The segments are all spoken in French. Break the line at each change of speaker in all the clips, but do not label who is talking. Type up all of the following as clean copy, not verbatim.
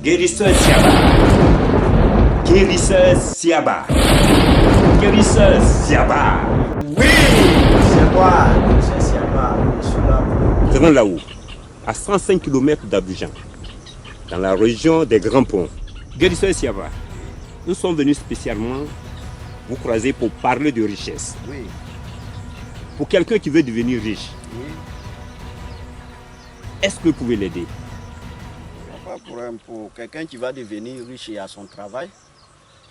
Guérisseur Siaba. Guérisseur Siaba. Guérisseur Siaba. Oui!
C'est moi, c'est Siaba. Je suis là.
Grand Laou, à 105 km d'Abidjan, dans la région des Grands Ponts. Guérisseur Siaba, nous sommes venus spécialement vous croiser pour parler de richesse.
Oui.
Pour quelqu'un qui veut devenir riche,
Oui.
est-ce que vous pouvez l'aider?
Pas de problème pour quelqu'un qui va devenir riche et à son travail.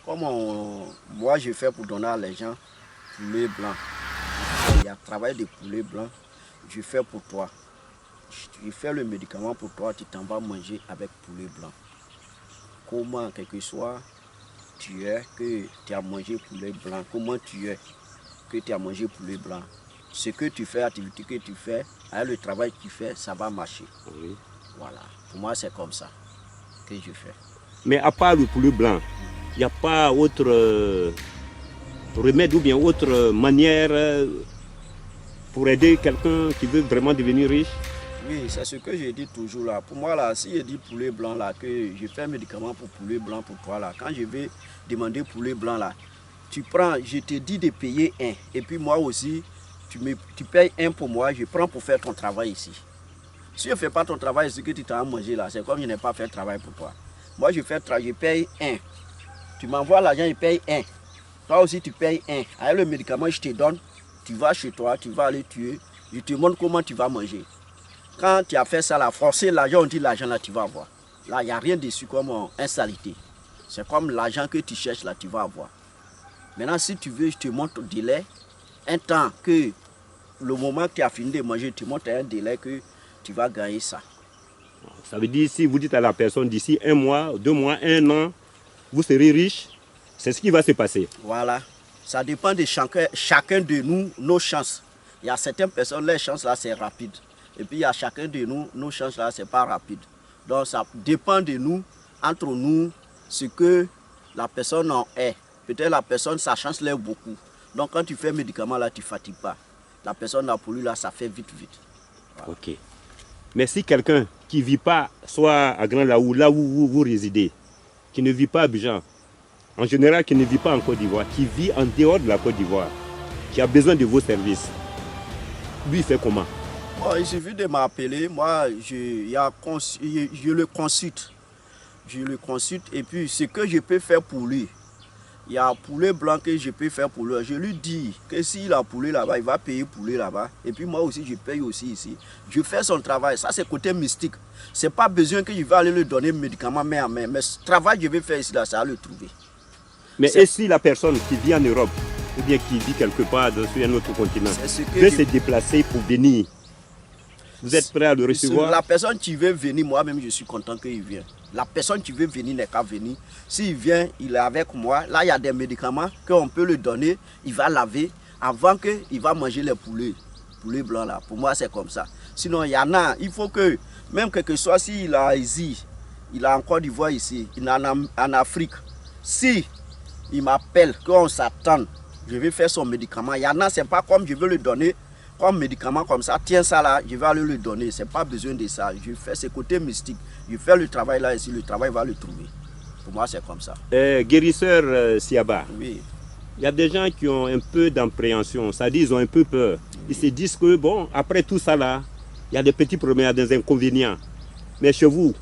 Comme moi je fais pour donner à les gens poulet blanc. Il y a travail de poulet blanc, je fais pour toi. Je fais le médicament pour toi, tu t'en vas manger avec poulet blanc. Comment, quel que soit tu es, que tu as mangé poulet blanc, comment tu es, que tu as mangé poulet blanc. Ce que tu fais, l'activité que tu fais, avec le travail que tu fais, ça va marcher.
Oui.
Voilà, pour moi c'est comme ça que je fais.
Mais à part le poulet blanc, il n'y a pas autre remède ou bien autre manière pour aider quelqu'un qui veut vraiment devenir riche?
Oui, c'est ce que je dis toujours là. Pour moi là, si je dis poulet blanc là, que je fais un médicament pour poulet blanc pour toi là, quand je vais demander poulet blanc là, tu prends, je te dis de payer un. Et puis moi aussi, tu payes un pour moi, je prends pour faire ton travail ici. Si je ne fais pas ton travail, ce que tu t'as à manger là, c'est comme je n'ai pas fait le travail pour toi. Moi je paye un. Tu m'envoies l'argent, je paye un. Toi aussi tu payes un. Avec le médicament, je te donne, tu vas chez toi, tu vas aller tuer, je te montre comment tu vas manger. Quand tu as fait ça, là, forcer l'argent, on dit l'argent là, tu vas avoir. Là, il n'y a rien dessus comme insalité. C'est comme l'argent que tu cherches là, tu vas avoir. Maintenant, si tu veux, je te montre au délai, un temps que le moment que tu as fini de manger, tu montres un délai que tu vas gagner ça.
Ça veut dire, si vous dites à la personne d'ici 1 mois, 2 mois, 1 an, vous serez riche, c'est ce qui va se passer.
Voilà. Ça dépend de chacun de nous, nos chances. Il y a certaines personnes, les chances là, c'est rapide. Et puis il y a chacun de nous, nos chances là, c'est pas rapide. Donc ça dépend de nous, entre nous, ce que la personne en est. Peut-être la personne, sa chance l'est beaucoup. Donc quand tu fais un médicament là, tu ne fatigues pas. La personne a pour lui là, ça fait vite.
Voilà. Ok. Mais si quelqu'un qui ne vit pas, soit à Grand Laou, là où vous résidez, qui ne vit pas à Abidjan, en général qui ne vit pas en Côte d'Ivoire, qui vit en dehors de la Côte d'Ivoire, qui a besoin de vos services, lui il fait comment?
Bon, il suffit de m'appeler, moi je le consulte. Je le consulte et puis ce que je peux faire pour lui, il y a un poulet blanc que je peux faire pour lui. Je lui dis que s'il a poulet là-bas, il va payer poulet là-bas. Et puis moi aussi, je paye aussi ici. Je fais son travail. Ça, c'est côté mystique. Ce n'est pas besoin que je vais aller lui donner le médicament main à main. Mais ce travail que je vais faire ici, là, ça va le trouver.
Mais et si la personne qui vit en Europe, ou bien qui vit quelque part sur un autre continent, veut se déplacer pour venir, vous êtes prêt à le recevoir?
La personne qui veut venir, moi-même, je suis content qu'il vienne. La personne qui veut venir n'est qu'à venir. S'il vient, il est avec moi. Là, il y a des médicaments qu'on peut lui donner. Il va laver avant qu'il va manger les poulets. Poulet blanc là. Pour moi, c'est comme ça. Sinon, il y en a. Il faut que, même quel que soit s'il a ici, il a en Côte d'Ivoire ici, il a en Afrique. Si il m'appelle, qu'on s'attend, je vais faire son médicament. Il y en a, c'est pas comme je veux le donner. Comme médicament comme ça, tiens ça là, je vais aller le donner. C'est pas besoin de ça. Je fais ce côté mystique. Je fais le travail là ici, le travail va le trouver. Pour moi, c'est comme ça.
Guérisseur Siaba,
oui.
Il y a des gens qui ont un peu d'appréhension, c'est-à-dire ils ont un peu peur. Ils se disent que bon, après tout ça là, il y a des petits problèmes, il y a des inconvénients. Mais chez vous,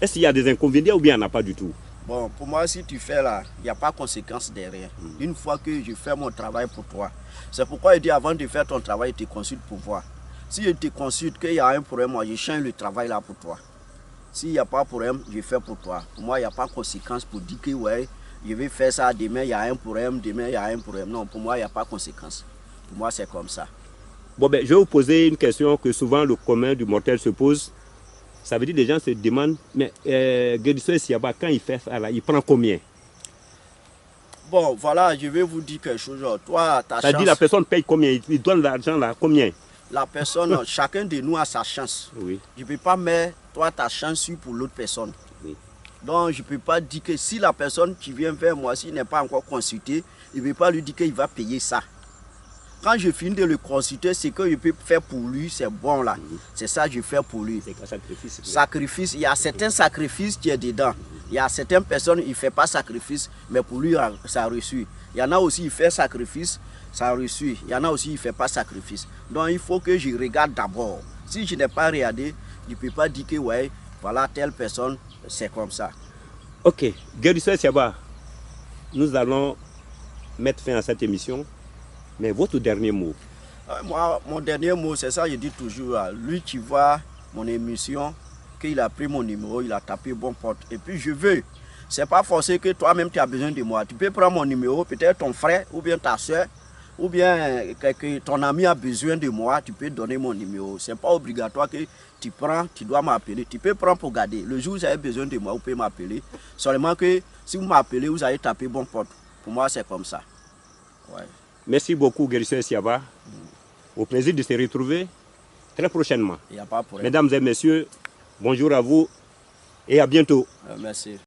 est-ce qu'il y a des inconvénients ou bien il n'y en a pas du tout?
Bon, pour moi, si tu fais là, il n'y a pas de conséquence derrière. Une fois que je fais mon travail pour toi, c'est pourquoi je dis avant de faire ton travail, je te consulte pour voir. Si je te consulte qu'il y a un problème, moi, je change le travail là pour toi. S'il n'y a pas de problème, je fais pour toi. Pour moi, il n'y a pas de conséquence pour dire que ouais, je vais faire ça, demain il y a un problème, demain il y a un problème. Non, pour moi, il n'y a pas de conséquence. Pour moi, c'est comme ça.
Bon, ben, je vais vous poser une question que souvent le commun du mortel se pose. Ça veut dire que les gens se demandent, mais Guérisseur Siaba, quand il fait ça, là, il prend combien?
Bon, voilà, je vais vous dire quelque chose. Toi, ta chance...
Ça dit la personne paye combien? Il donne l'argent là, combien?
La personne, chacun de nous a sa chance.
Oui.
Je ne peux pas mettre toi ta chance pour l'autre personne.
Oui.
Donc, je ne peux pas dire que si la personne qui vient vers moi, s'il n'est pas encore consulté, il ne peut pas lui dire qu'il va payer ça. Quand je finis de le consulter, ce que je peux faire pour lui, c'est bon là. C'est ça que je fais pour lui.
C'est un sacrifice.
Sacrifice, il y a certains sacrifices qui est dedans. Il y a certaines personnes, il ne fait pas sacrifice, mais pour lui, ça a reçu. Il y en a aussi, il fait sacrifice, ça a reçu. Il y en a aussi, il ne fait pas sacrifice. Donc, il faut que je regarde d'abord. Si je n'ai pas regardé, je ne peux pas dire que, ouais, voilà, telle personne, c'est comme ça.
Ok, Guérisseur Siaba, nous allons mettre fin à cette émission. Mais votre dernier mot?
Moi, mon dernier mot, c'est ça, je dis toujours. Lui qui voit mon émission, qu'il a pris mon numéro, il a tapé bon porte. Et puis je veux, c'est pas forcé que toi-même tu as besoin de moi. Tu peux prendre mon numéro, peut-être ton frère, ou bien ta soeur, ou bien que ton ami a besoin de moi, tu peux donner mon numéro. C'est pas obligatoire que tu prends, tu dois m'appeler. Tu peux prendre pour garder. Le jour où vous avez besoin de moi, vous pouvez m'appeler. Seulement que si vous m'appelez, vous allez taper bon porte. Pour moi, c'est comme ça. Ouais.
Merci beaucoup, Guérisseur Siaba. Au plaisir de se retrouver très prochainement.
Il n'y a pas de problème.
Mesdames et messieurs, bonjour à vous et à bientôt.
Merci.